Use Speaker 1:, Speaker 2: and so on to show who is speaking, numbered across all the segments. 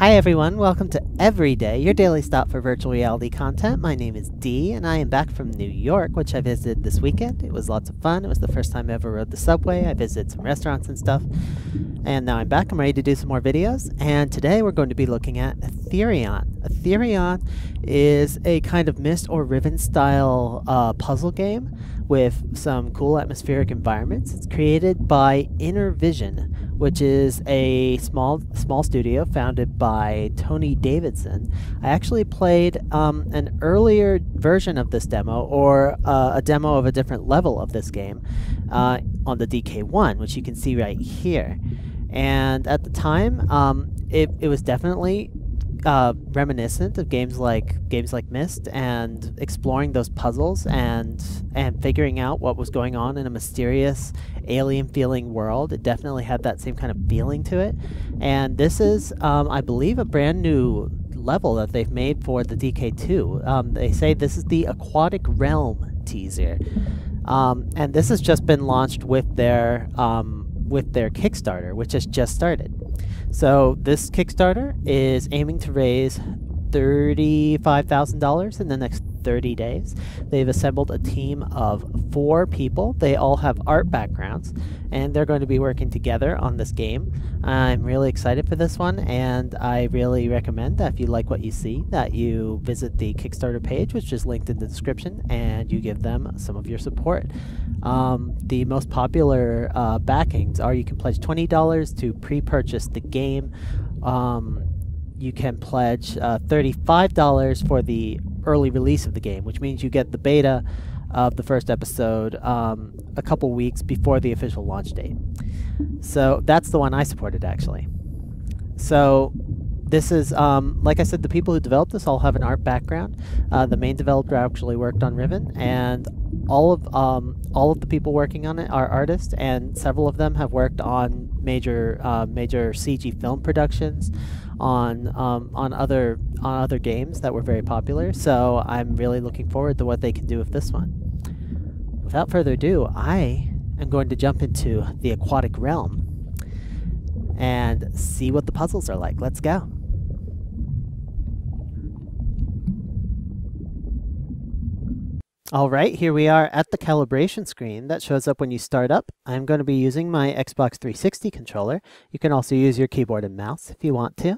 Speaker 1: Hi everyone, welcome to Everyday, your daily stop for virtual reality content. My name is Dee, and I am back from New York, which I visited this weekend. It was lots of fun. It was the first time I ever rode the subway. I visited some restaurants and stuff. And now I'm back. I'm ready to do some more videos. And today we're going to be looking at Ethereon. Ethereon is a kind of Myst or Riven style puzzle game with some cool atmospheric environments. It's created by Inner Vision, which is a small studio founded by Tony Davidson. I actually played an earlier version of this demo, or a demo of a different level of this game on the DK2, which you can see right here. And at the time, it was definitely reminiscent of games like Myst, and exploring those puzzles and figuring out what was going on in a mysterious alien feeling world. It definitely had that same kind of feeling to it. And this is I believe a brand new level that they've made for the DK2. They say this is the Aquatic realm teaser, and this has just been launched with their Kickstarter, which has just started. So this Kickstarter is aiming to raise $35,000 in the next 30 days. They've assembled a team of 4 people. They all have art backgrounds, and they're going to be working together on this game. I'm really excited for this one, and I really recommend that if you like what you see, that you visit the Kickstarter page, which is linked in the description, and you give them some of your support. The most popular backings are: you can pledge $20 to pre-purchase the game. You can pledge $35 for the early release of the game, which means you get the beta of the first episode a couple weeks before the official launch date. So that's the one I supported, actually. So this is, like I said, the people who developed this all have an art background. The main developer actually worked on Riven, and all of the people working on it are artists, and several of them have worked on major CG film productions, on other games that were very popular. So I'm really looking forward to what they can do with this one. Without further ado, I am going to jump into the Aquatic realm and see what the puzzles are like. Let's go. Alright, here we are at the calibration screen that shows up when you start up. I'm going to be using my Xbox 360 controller. You can also use your keyboard and mouse if you want to.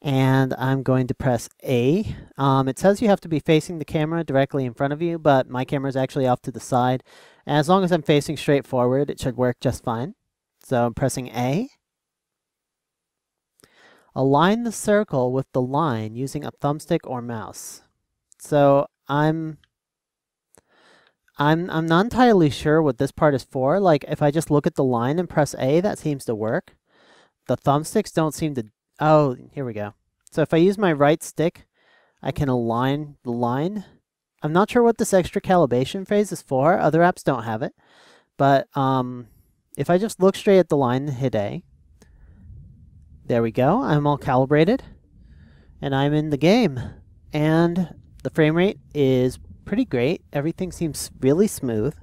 Speaker 1: And I'm going to press A. It says you have to be facing the camera directly in front of you, but my camera is actually off to the side. And as long as I'm facing straight forward, it should work just fine. So I'm pressing A. Align the circle with the line using a thumbstick or mouse. So I'm not entirely sure what this part is for. Like, if I just look at the line and press A, that seems to work. The thumbsticks don't seem to... Oh, here we go. So if I use my right stick, I can align the line. I'm not sure what this extra calibration phase is for. Other apps don't have it. But if I just look straight at the line and hit A, there we go. I'm all calibrated, and I'm in the game. And the frame rate is pretty great. Everything seems really smooth.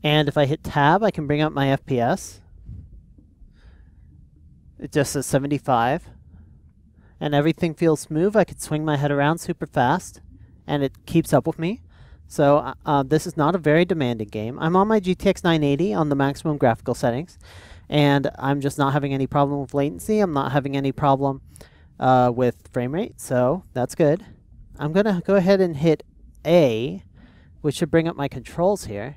Speaker 1: And if I hit tab, I can bring up my FPS. It just says 75. And everything feels smooth. I could swing my head around super fast, and it keeps up with me. So this is not a very demanding game. I'm on my GTX 980 on the maximum graphical settings, and I'm just not having any problem with latency. I'm not having any problem with frame rate, so that's good. I'm going to go ahead and hit A, which should bring up my controls here.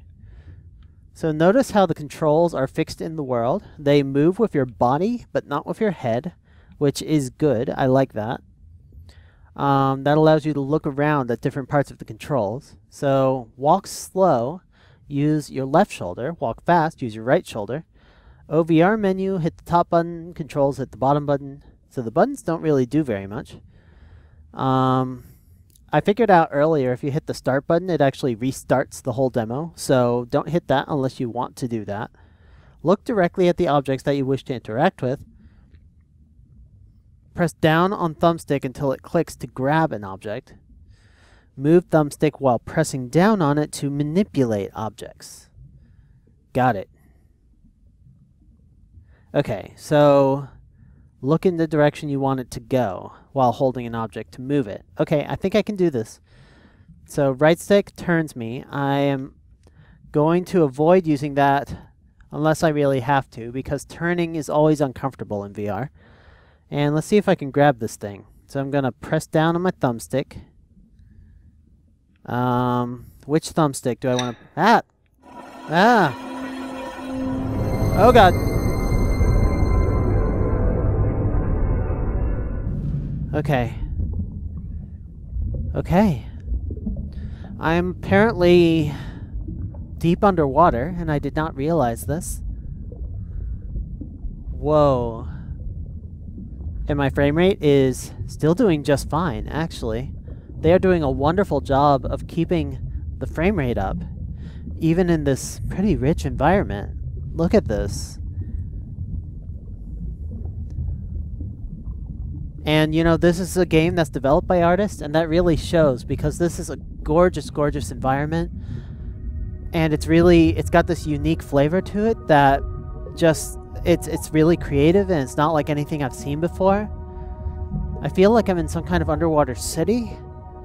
Speaker 1: So notice how the controls are fixed in the world. They move with your body, but not with your head, which is good. I like that. That allows you to look around at different parts of the controls. So walk slow, use your left shoulder. Walk fast, use your right shoulder. OVR menu, hit the top button. Controls, hit the bottom button. So the buttons don't really do very much. I figured out earlier, if you hit the start button, it actually restarts the whole demo. So don't hit that unless you want to do that. Look directly at the objects that you wish to interact with. Press down on thumbstick until it clicks to grab an object. Move thumbstick while pressing down on it to manipulate objects. Got it. Okay, so look in the direction you want it to go while holding an object to move it. Okay, I think I can do this. So right stick turns me. I am going to avoid using that unless I really have to, because turning is always uncomfortable in VR. And let's see if I can grab this thing. So I'm going to press down on my thumbstick. Which thumbstick do I want to... Ah! Oh god! Okay. Okay. I'm apparently deep underwater, and I did not realize this. Whoa. And my frame rate is still doing just fine, actually. They are doing a wonderful job of keeping the frame rate up, even in this pretty rich environment. Look at this. And, you know, this is a game that's developed by artists, and that really shows, because this is a gorgeous, gorgeous environment. And it's got this unique flavor to it that just, it's really creative, and it's not like anything I've seen before. I feel like I'm in some kind of underwater city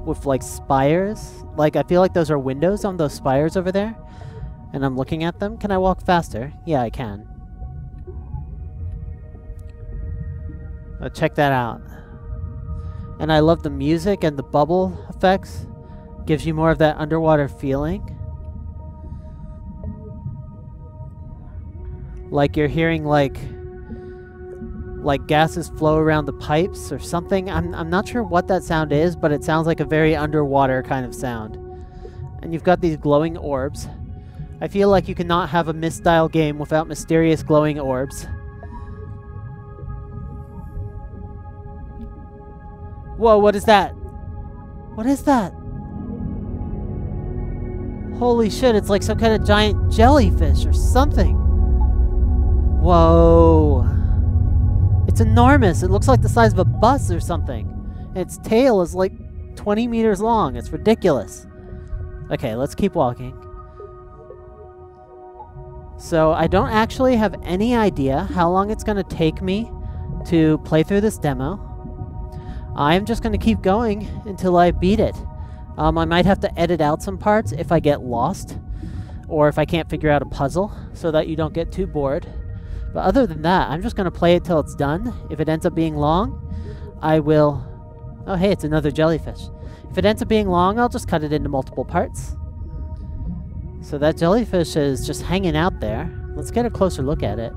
Speaker 1: with, like, spires. Like, I feel like those are windows on those spires over there, and I'm looking at them. Can I walk faster? Yeah, I can. Check that out. And I love the music and the bubble effects. Gives you more of that underwater feeling. Like you're hearing like gases flow around the pipes or something. I'm not sure what that sound is, but it sounds like a very underwater kind of sound. And you've got these glowing orbs. I feel like you cannot have a Myst style game without mysterious glowing orbs. Whoa, what is that? What is that? Holy shit, it's like some kind of giant jellyfish or something. Whoa. It's enormous. It looks like the size of a bus or something. And its tail is like 20 meters long. It's ridiculous. Okay, let's keep walking. So I don't actually have any idea how long it's going to take me to play through this demo. I'm just going to keep going until I beat it. I might have to edit out some parts if I get lost, or if I can't figure out a puzzle, so that you don't get too bored. But other than that, I'm just going to play it till it's done. If it ends up being long, I will... Oh, hey, it's another jellyfish. If it ends up being long, I'll just cut it into multiple parts. So that jellyfish is just hanging out there. Let's get a closer look at it.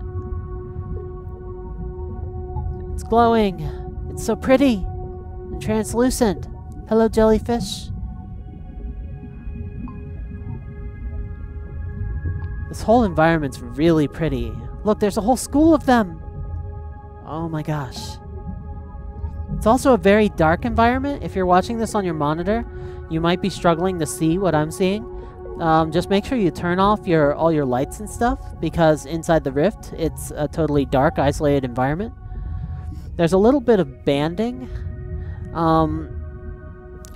Speaker 1: It's glowing. It's so pretty. Translucent. Hello, jellyfish. This whole environment's really pretty. Look, there's a whole school of them. Oh my gosh. It's also a very dark environment. If you're watching this on your monitor, you might be struggling to see what I'm seeing. Just make sure you turn off all your lights and stuff, because inside the Rift, it's a totally dark, isolated environment. There's a little bit of banding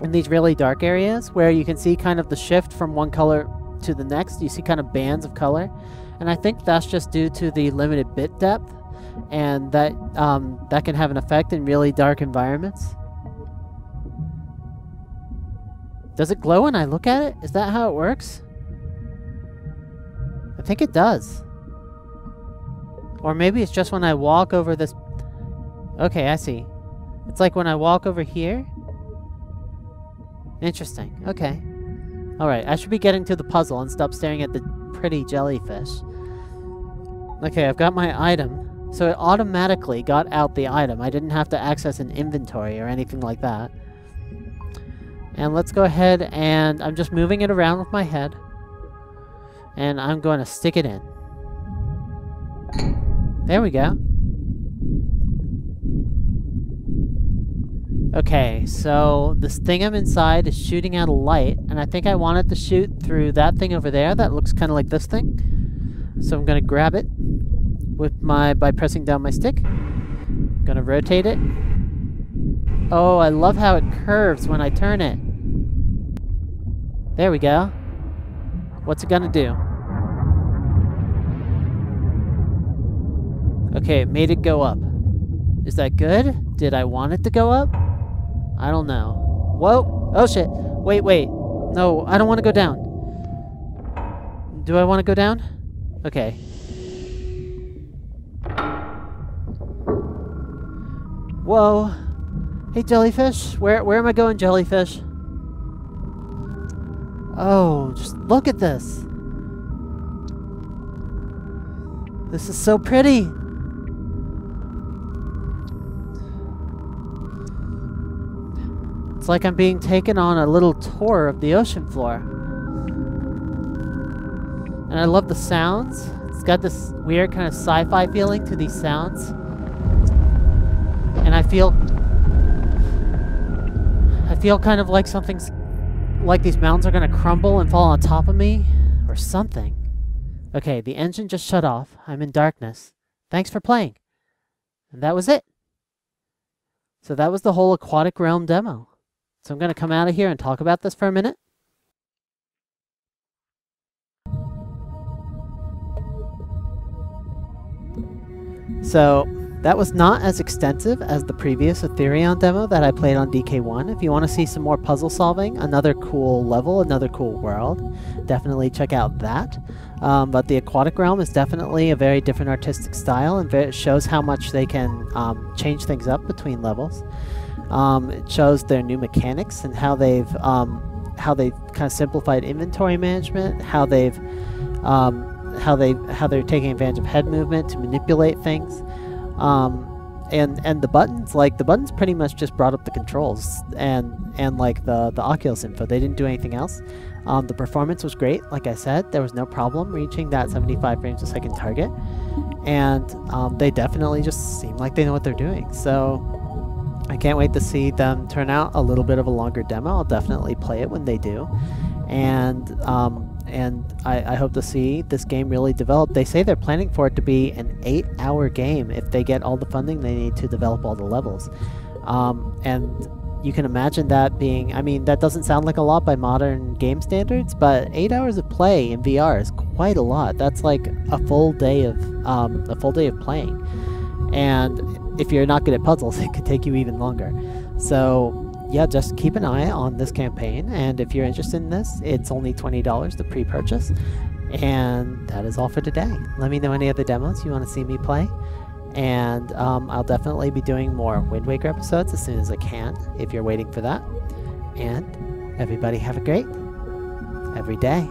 Speaker 1: in these really dark areas where you can see kind of the shift from one color to the next. You see kind of bands of color, and I think that's just due to the limited bit depth, and that that can have an effect in really dark environments. Does it glow when I look at it? Is that how it works? I think it does. Or maybe it's just when I walk over this... Okay, I see. It's like when I walk over here. Interesting. Okay. Alright, I should be getting to the puzzle and stop staring at the pretty jellyfish. Okay, I've got my item. So it automatically got out the item. I didn't have to access an inventory or anything like that. And let's go ahead and... I'm just moving it around with my head. And I'm going to stick it in. There we go. Okay, so this thing I'm inside is shooting out a light, and I think I want it to shoot through that thing over there that looks kind of like this thing. So I'm going to grab it with by pressing down my stick. I'm going to rotate it. Oh, I love how it curves when I turn it. There we go. What's it going to do? Okay, it made it go up. Is that good? Did I want it to go up? I don't know. Whoa! Oh shit! Wait, wait. No, I don't want to go down. Do I want to go down? Okay. Whoa! Hey, jellyfish! Where am I going, jellyfish? Oh, just look at this! This is so pretty! It's like I'm being taken on a little tour of the ocean floor. And I love the sounds. It's got this weird kind of sci-fi feeling to these sounds. And I feel kind of like something's... like these mountains are gonna crumble and fall on top of me. Or something. Okay, the engine just shut off. I'm in darkness. Thanks for playing. And that was it. So that was the whole Aquatic Realm demo. So I'm going to come out of here and talk about this for a minute. So that was not as extensive as the previous Ethereon demo that I played on DK1. If you want to see some more puzzle solving, another cool level, another cool world, definitely check out that. But the Aquatic Realm is definitely a very different artistic style, and it shows how much they can change things up between levels. It shows their new mechanics and how they've kind of simplified inventory management, how they're taking advantage of head movement to manipulate things, and the buttons, like the buttons pretty much just brought up the controls and like the Oculus info. They didn't do anything else. The performance was great. Like I said, there was no problem reaching that 75 frames a second target, and they definitely just seem like they know what they're doing. So I can't wait to see them turn out a little bit of a longer demo. I'll definitely play it when they do. And I hope to see this game really develop. They say they're planning for it to be an 8-hour game if they get all the funding they need to develop all the levels. And you can imagine that being, I mean, that doesn't sound like a lot by modern game standards, but 8 hours of play in VR is quite a lot. That's like a full day of playing. And if you're not good at puzzles, it could take you even longer. So yeah, just keep an eye on this campaign, and if you're interested in this, it's only $20 to pre-purchase. And that is all for today. Let me know any other demos you want to see me play, and I'll definitely be doing more Wind Waker episodes as soon as I can, if you're waiting for that. And everybody have a great every day.